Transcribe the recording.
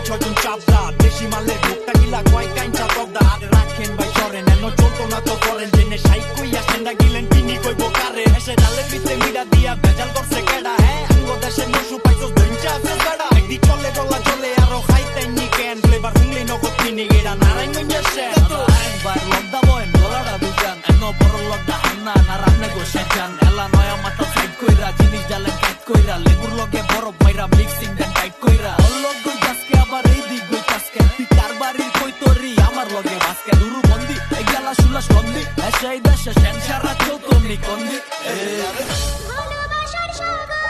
ছজন চাপদা দেশি মালের ভোক্তা গিলা কয় কাইঞ্চা তবদা আরে রাখেন ভাই সরেন এনো চলতো না তো করেন জেনে সাইক কইয়া সেন্ডা গিলেন তিনি কইব কারে এসে ডালের ভিতরে মিডা দিয়া ভেজাল করছে কেডা হ্যাঁ আঙ্গ দেশে নসু পাইছস দইঞ্চা আছে বেড়া একদি চলে গলা চলে আরো খাইতেন নি কেন ফ্লেভার হুংলি নগদ কিনে গেরা নারায়ণগঞ্জে শেন একবার লকদা বয় ডলারটা বিজান এনো বড় লকদা হান্না না রামনে গো সেজান এলা নয়া মাথা সাইড কইরা জিনিস ডালেন কাট কইরা লেবুর লগে বরফ মাইরা মিক্সিং দেন টাইট কইরা অলগ গই গাছকে আবার এই দিক গই কাসকে তুই কারবারির কই তোরি আমার লগে বাসকে দুরু বন্দি এই গালা শুলা সন্দি এসে দেশে সেন সারা চৌকনি কন্দি ভালোবাসার সাগর